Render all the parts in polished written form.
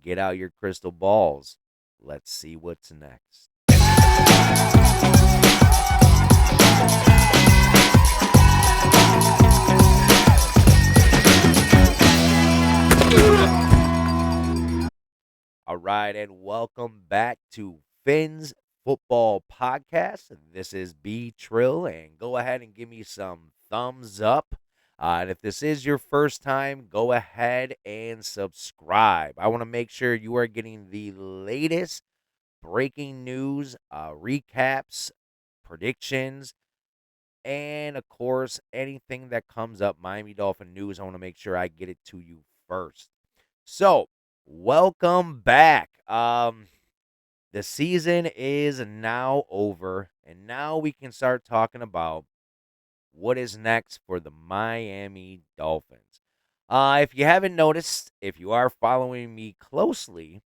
Get out your crystal balls. Let's see what's next. All right, and welcome back to Phins Football Podcast. This is B Trill, and go ahead and give me some thumbs up. And if this is your first time, go ahead and subscribe. I want to make sure you are getting the latest breaking news, recaps, predictions, and of course, anything that comes up Miami Dolphin news. I want to make sure I get it to you first. So, welcome back. The season is now over, and now we can start talking about what is next for the Miami Dolphins. If you haven't noticed, if you are following me closely,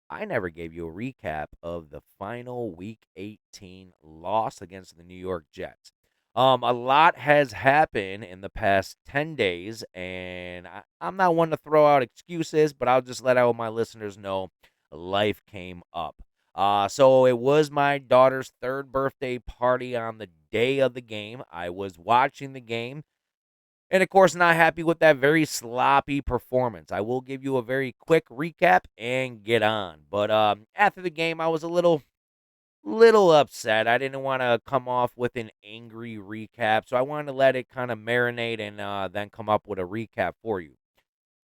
I never gave you a recap of the final Week 18 loss against the New York Jets. A lot has happened in the past 10 days, and I'm not one to throw out excuses, but I'll just let all my listeners know life came up. So it was my daughter's third birthday party on the day of the game. I was watching the game. And of course, not happy with that very sloppy performance. I will give you a very quick recap and get on. But after the game, I was a little upset. I didn't want to come off with an angry recap, so I wanted to let it kind of marinate and then come up with a recap for you.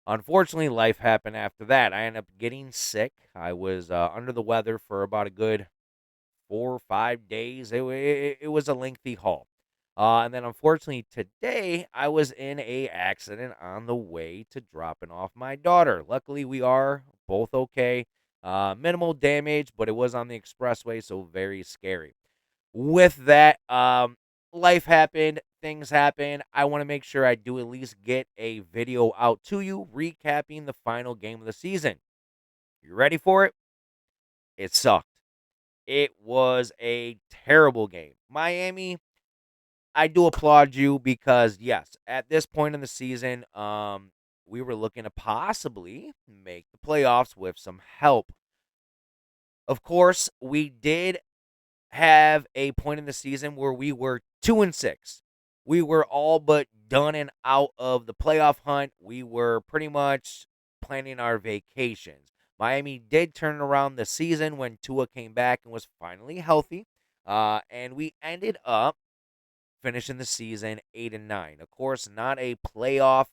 Unfortunately, life happened after that. I ended up getting sick. I was under the weather for about a good 4 or 5 days. It was a lengthy haul. And then unfortunately today I was in a accident on the way to dropping off my daughter. Luckily we are both okay. Minimal damage, but it was on the expressway, so very scary. With that, life happened, things happen. I want to make sure I do at least get a video out to you recapping the final game of the season. You ready for it? It sucked. It was a terrible game. Miami, I do applaud you because yes, at this point in the season, we were looking to possibly make the playoffs with some help. Of course, we did have a point in the season where we were 2-6. We were all but done and out of the playoff hunt. We were pretty much planning our vacations. Miami did turn around the season when Tua came back and was finally healthy. And we ended up finishing the season 8-9. Of course, not a playoff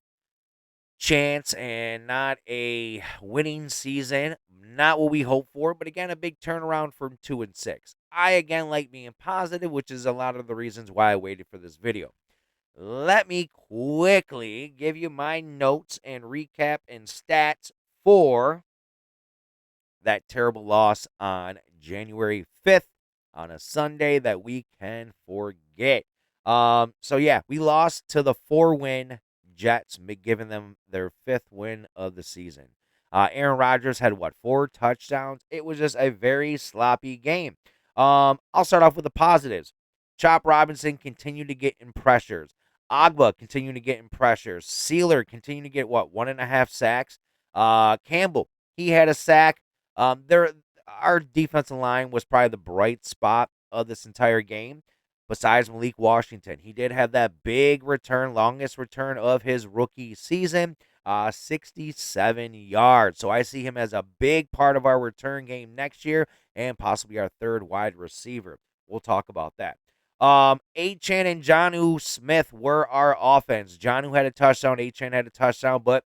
chance and not a winning season. Not what we hoped for, but again, a big turnaround from 2-6. I again like being positive, which is a lot of the reasons why I waited for this video. Let me quickly give you my notes and recap and stats for that terrible loss on January 5th on a Sunday that we can forget. So yeah, we lost to the 4-win Jets, giving them their 5th win of the season. Aaron Rodgers had what, 4 touchdowns? It was just a very sloppy game. I'll start off with the positives. Chop Robinson continued to get in pressures. Agba continued to get in pressures. Sealer continued to get what, 1.5 sacks. Campbell, he had a sack. Our defensive line was probably the bright spot of this entire game. Besides Malik Washington, he did have that big return, longest return of his rookie season, 67 yards. So I see him as a big part of our return game next year and possibly our third wide receiver. We'll talk about that. Achane and Jonnu Smith were our offense. Jonnu had a touchdown, Achane had a touchdown, but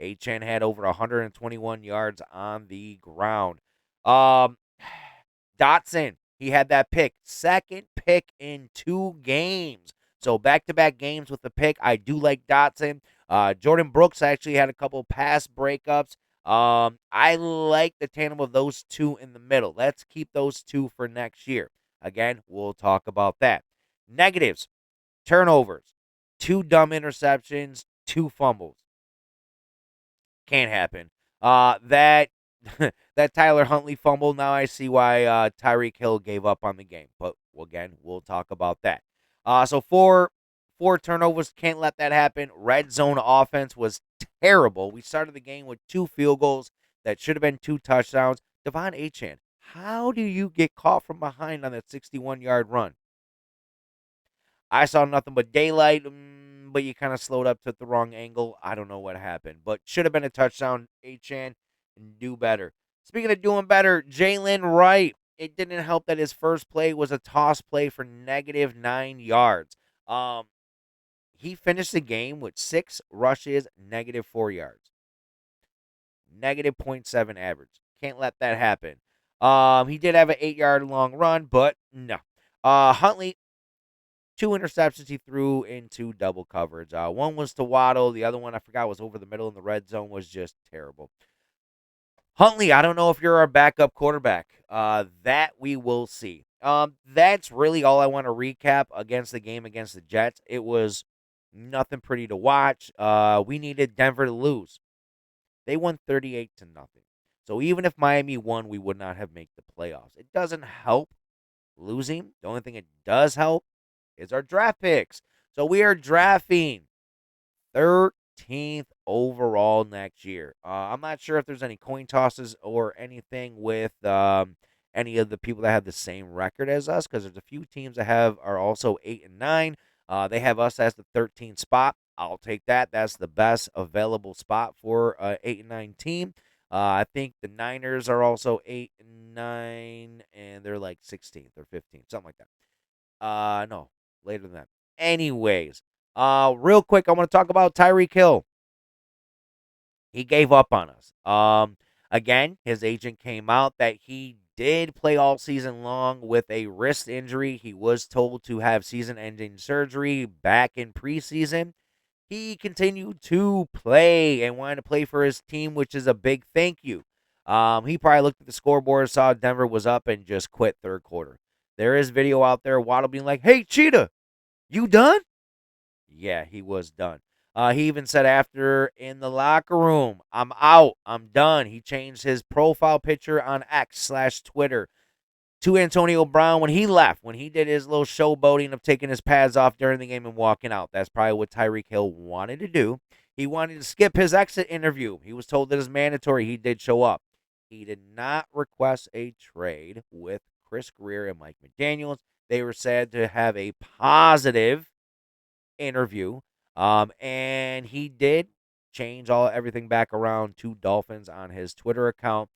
Achane had over 121 yards on the ground. Dotson, he had that pick. Second pick in 2 games. So back-to-back games with the pick. I do like Dotson. Jordan Brooks actually had a couple pass breakups. I like the tandem of those two in the middle. Let's keep those two for next year. Again, we'll talk about that. Negatives, turnovers, 2 dumb interceptions, 2 fumbles. Can't happen. That that Tyler Huntley fumble. Now I see why Tyreek Hill gave up on the game. But again, we'll talk about that. So four turnovers. Can't let that happen. Red zone offense was terrible. We started the game with 2 field goals. that should have been 2 touchdowns. Devon Achane, how do you get caught from behind on that 61-yard run? I saw nothing but daylight, but you kind of slowed up, took the wrong angle. I don't know what happened, but should have been a touchdown. Achan, do better. Speaking of doing better, Jalen Wright. It didn't help that his first play was a toss play for -9 yards. Um, he finished the game with 6 rushes, -4 yards, -0.7 average. Can't let that happen. He did have an 8-yard long run, but no. Huntley, 2 interceptions he threw into double coverage. One was to Waddle. The other one I forgot was over the middle in the red zone, was just terrible. Huntley, I don't know if you're our backup quarterback. That we will see. That's really all I want to recap against the game against the Jets. It was nothing pretty to watch. We needed Denver to lose. They won 38 to nothing. So even if Miami won, we would not have made the playoffs. It doesn't help losing. The only thing it does help is our draft picks. So we are drafting 13th overall next year. I'm not sure if there's any coin tosses or anything with any of the people that have the same record as us, because there's a few teams that are also 8 and 9. They have us as the 13th spot. I'll take that. That's the best available spot for 8 and 9 team. I think the Niners are also 8 and 9, and they're like 16th or 15th, something like that. No, later than that. Anyways, real quick, I want to talk about Tyreek Hill. He gave up on us. Again, his agent came out that he did play all season long with a wrist injury. He was told to have season-ending surgery back in preseason. He continued to play and wanted to play for his team, which is a big thank you. He probably looked at the scoreboard, saw Denver was up, and just quit third quarter. There is video out there, Waddle being like, "Hey, Cheetah, you done?" Yeah, he was done. He even said after in the locker room, "I'm out. I'm done." He changed his profile picture on X/Twitter to Antonio Brown when he left, when he did his little showboating of taking his pads off during the game and walking out. That's probably what Tyreek Hill wanted to do. He wanted to skip his exit interview. He was told that it's mandatory. He did show up. He did not request a trade with Chris Greer and Mike McDaniels. They were said to have a positive interview. And he did change everything back around to Dolphins on his Twitter account.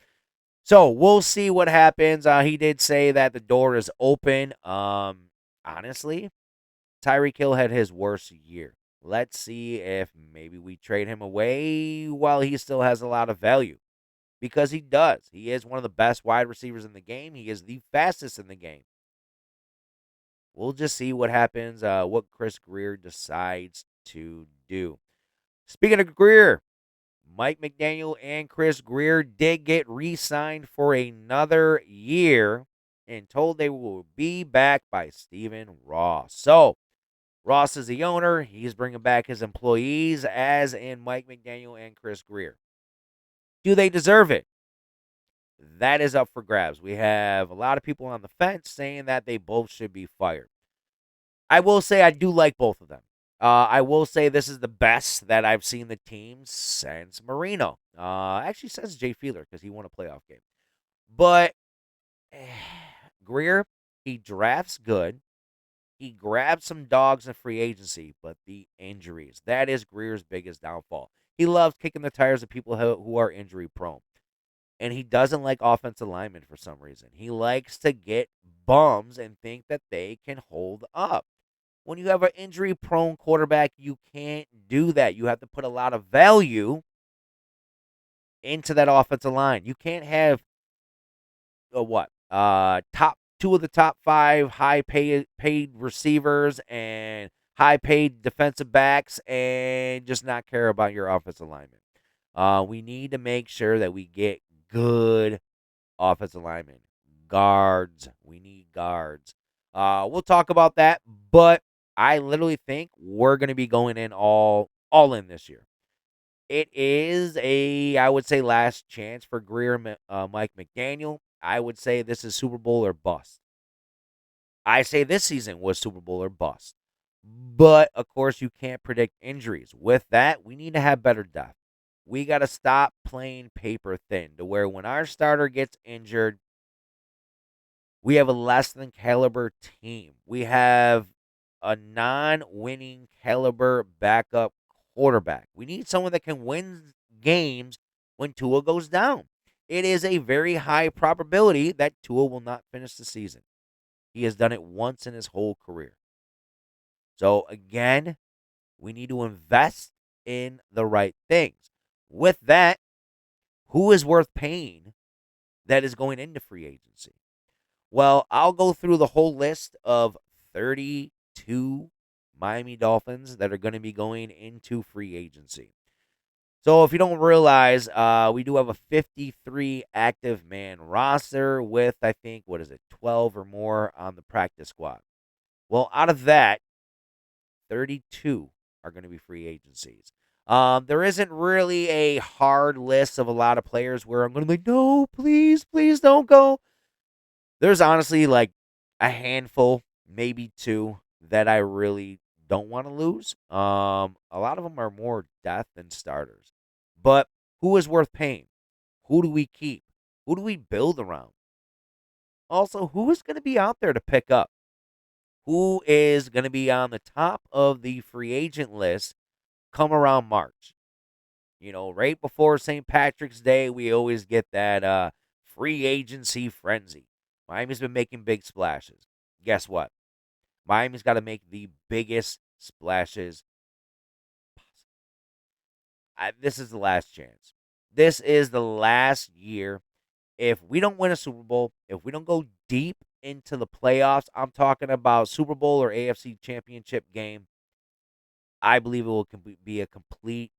So we'll see what happens. He did say that the door is open. Honestly, Tyreek Hill had his worst year. Let's see if maybe we trade him away while he still has a lot of value. Because he does. He is one of the best wide receivers in the game. He is the fastest in the game. We'll just see what happens, what Chris Greer decides to do. Speaking of Greer, Mike McDaniel and Chris Greer did get re-signed for another year and told they will be back by Stephen Ross. So, Ross is the owner. He's bringing back his employees, as in Mike McDaniel and Chris Greer. Do they deserve it? That is up for grabs. We have a lot of people on the fence saying that they both should be fired. I will say I do like both of them. I will say this is the best that I've seen the team since Marino. Actually, since Jay Fiedler, because he won a playoff game. But Greer, he drafts good. He grabs some dogs in free agency, but the injuries, that is Greer's biggest downfall. He loves kicking the tires of people who are injury prone. And he doesn't like offensive linemen for some reason. He likes to get bums and think that they can hold up. When you have an injury prone quarterback, you can't do that. You have to put a lot of value into that offensive line. You can't have top two of the top five high paid receivers and high paid defensive backs and just not care about your offensive linemen. We need to make sure that we get good offensive linemen. Guards. We need guards. We'll talk about that, but I literally think we're going to be going in all in this year. It is I would say, last chance for Greer, Mike McDaniel. I would say this is Super Bowl or bust. I say this season was Super Bowl or bust. But, of course, you can't predict injuries. With that, we need to have better depth. We got to stop playing paper thin to where when our starter gets injured, we have a less than caliber team. We have a non winning caliber backup quarterback. We need someone that can win games when Tua goes down. It is a very high probability that Tua will not finish the season. He has done it once in his whole career. So, again, we need to invest in the right things. With that, who is worth paying that is going into free agency? Well, I'll go through the whole list of 32 Miami Dolphins that are going to be going into free agency. So, if you don't realize, we do have a 53 active man roster with, I think, 12 or more on the practice squad. Well, out of that, 32 are going to be free agencies. There isn't really a hard list of a lot of players where I'm going to be like, no, please, please don't go. There's honestly like a handful, maybe two, that I really don't want to lose. A lot of them are more death than starters. But who is worth paying? Who do we keep? Who do we build around? Also, who is going to be out there to pick up? Who is going to be on the top of the free agent list come around March? Right before St. Patrick's Day, we always get that free agency frenzy. Miami's been making big splashes. Guess what? Miami's got to make the biggest splashes possible. This is the last chance. This is the last year. If we don't win a Super Bowl, if we don't go deep into the playoffs, I'm talking about Super Bowl or AFC Championship game, I believe it will be a complete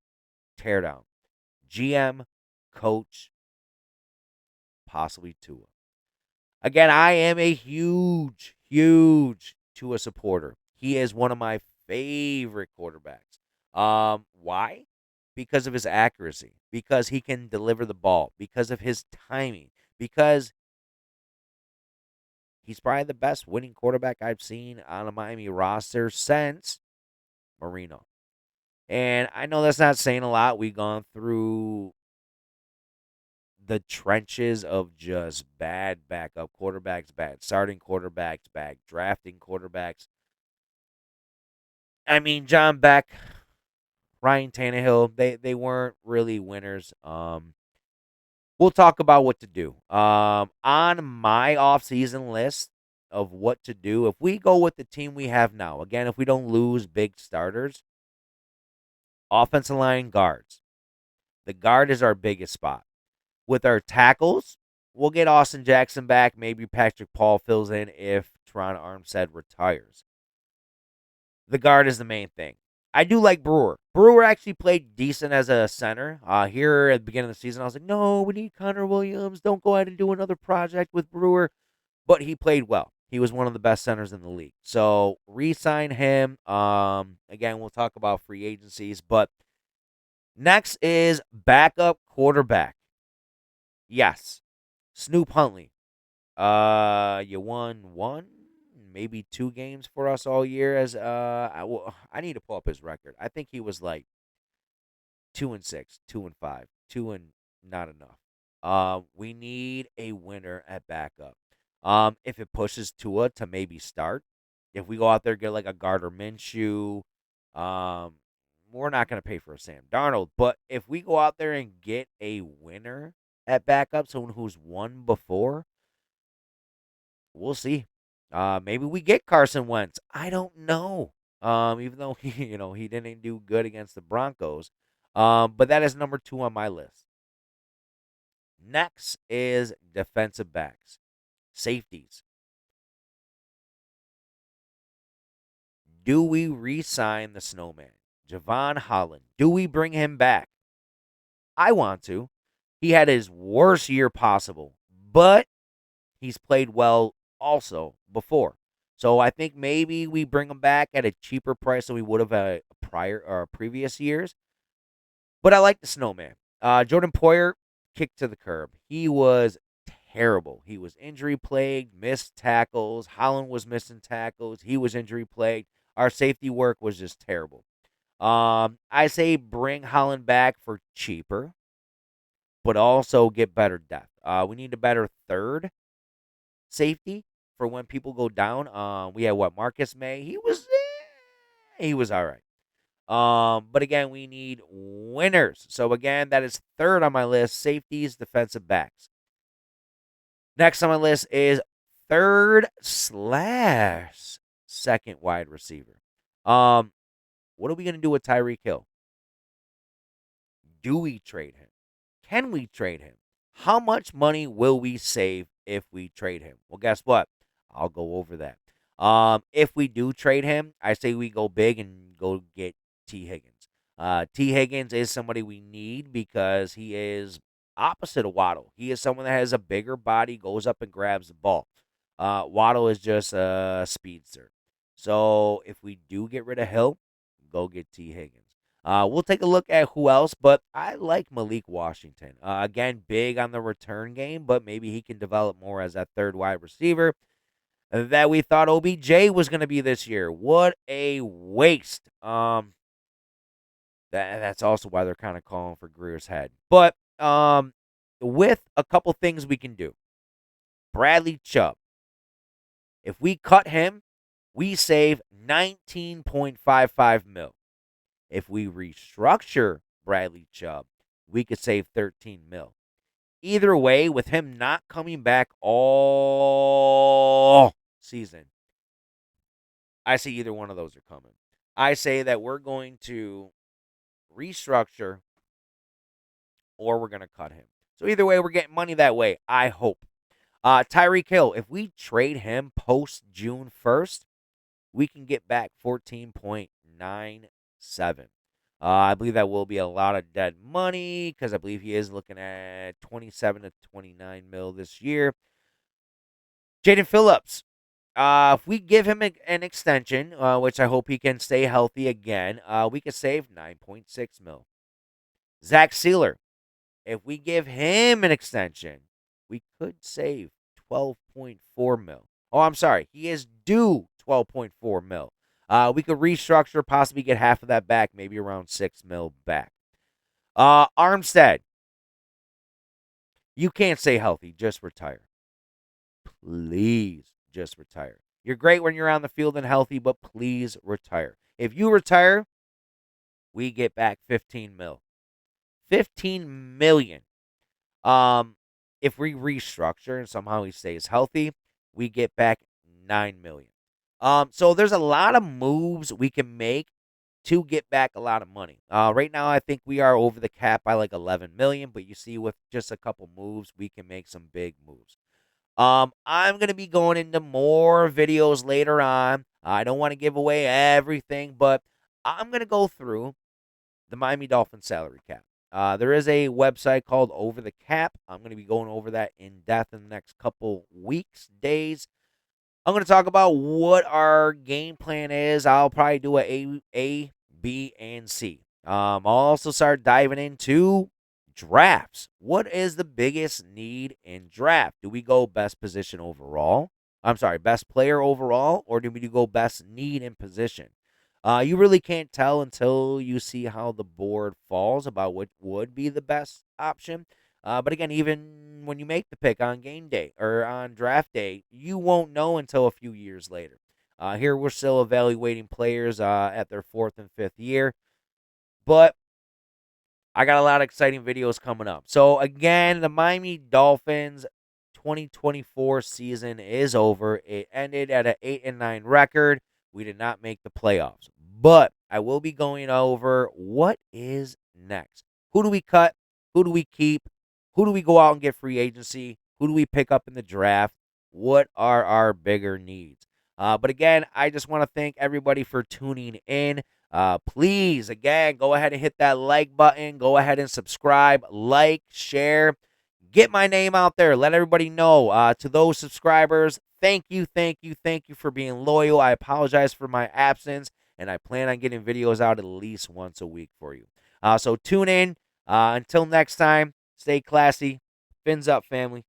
teardown. GM, coach, possibly Tua. Again, I am a huge, huge Tua supporter. He is one of my favorite quarterbacks. Why? Because of his accuracy, because he can deliver the ball, because of his timing, because he's probably the best winning quarterback I've seen on a Miami roster since Marino. And I know that's not saying a lot. We've gone through the trenches of just bad backup quarterbacks, bad starting quarterbacks, bad drafting quarterbacks. I mean, John Beck, Ryan Tannehill, they weren't really winners. We'll talk about what to do. On my offseason list of what to do, if we go with the team we have now, again, if we don't lose big starters, offensive line guards. The guard is our biggest spot. With our tackles, we'll get Austin Jackson back. Maybe Patrick Paul fills in if Teron Armstead retires. The guard is the main thing. I do like Brewer. Brewer actually played decent as a center. Here at the beginning of the season, I was like, no, we need Connor Williams. Don't go ahead and do another project with Brewer. But he played well. He was one of the best centers in the league. So re-sign him. Again, we'll talk about free agencies. But next is backup quarterback. Yes, Snoop Huntley. You won one, maybe two games for us all year. I need to pull up his record. I think he was like 2-6, 2-5, two and not enough. We need a winner at backup. If it pushes Tua to maybe start, if we go out there and get like a Gardner Minshew, we're not going to pay for a Sam Darnold. But if we go out there and get a winner at backup, someone who's won before, we'll see. Maybe we get Carson Wentz. I don't know. Even though he didn't do good against the Broncos. But that is number 2 on my list. Next is defensive backs, safeties. Do we re-sign the Snowman, Javon Holland? Do we bring him back? I want to. He had his worst year possible, but he's played well also before. So I think maybe we bring him back at a cheaper price than we would have previous years. But I like the Snowman. Jordan Poyer kicked to the curb. He was terrible. He was injury plagued, missed tackles. Holland was missing tackles. He was injury plagued. Our safety work was just terrible. I say bring Holland back for cheaper, but also get better depth. We need a better third safety for when people go down. We had what Marcus May. He was all right. But again, we need winners. So again, that is third on my list: safeties, defensive backs. Next on my list is third slash second wide receiver. What are we gonna do with Tyreek Hill? Do we trade him? Can we trade him? How much money will we save if we trade him? Well, guess what? I'll go over that. If we do trade him, I say we go big and go get T. Higgins. T. Higgins is somebody we need because he is opposite of Waddle. He is someone that has a bigger body, goes up and grabs the ball. Waddle is just a speedster. So if we do get rid of Hill, go get T. Higgins. We'll take a look at who else, but I like Malik Washington. Again, big on the return game, but maybe he can develop more as that third wide receiver that we thought OBJ was going to be this year. What a waste. That's also why they're kind of calling for Greer's head. But with a couple things we can do. Bradley Chubb. If we cut him, we save $19.55 million. If we restructure Bradley Chubb, we could save $13 million. Either way, with him not coming back all season, I see either one of those are coming. I say that we're going to restructure or we're going to cut him. So either way, we're getting money that way, I hope. Tyreek Hill, if we trade him post June 1st, we can get back 14.97. I believe that will be a lot of dead money because I believe he is looking at 27 to 29 mil this year. Jaden Phillips, if we give him an extension, which I hope he can stay healthy again, we could save 9.6 mil. Zach Sealer, if we give him an extension, we could save 12.4 mil. Oh, I'm sorry. He is due 12.4 mil. We could restructure, possibly get half of that back, maybe around 6 mil back. Armstead, you can't stay healthy. Just retire. Please just retire. You're great when you're on the field and healthy, but please retire. If you retire, we get back 15 mil. 15 million. If we restructure and somehow he stays healthy, we get back 9 million. So there's a lot of moves we can make to get back a lot of money. Right now, I think we are over the cap by like 11 million, but you see, with just a couple moves, we can make some big moves. I'm going to be going into more videos later on. I don't want to give away everything, but I'm going to go through the Miami Dolphins salary cap. There is a website called Over the Cap. I'm going to be going over that in depth in the next couple weeks, days. I'm going to talk about what our game plan is. I'll probably do A, B, and C. I'll also start diving into drafts. What is the biggest need in draft? Do we go best position overall? I'm sorry, best player overall, or do we go best need in position? You really can't tell until you see how the board falls about what would be the best option. But again, even when you make the pick on game day or on draft day, you won't know until a few years later. Here we're still evaluating players at their fourth and fifth year, but I got a lot of exciting videos coming up. So again, the Miami Dolphins 2024 season is over. It ended at an 8-9 record. We did not make the playoffs, but I will be going over what is next. Who do we cut? Who do we keep? Who do we go out and get free agency? Who do we pick up in the draft? What are our bigger needs? But again, I just want to thank everybody for tuning in. Please, again, go ahead and hit that like button. Go ahead and subscribe, like, share. Get my name out there. Let everybody know. To those subscribers, thank you for being loyal. I apologize for my absence, and I plan on getting videos out at least once a week for you. So tune in. Until next time, stay classy. Fins up, family.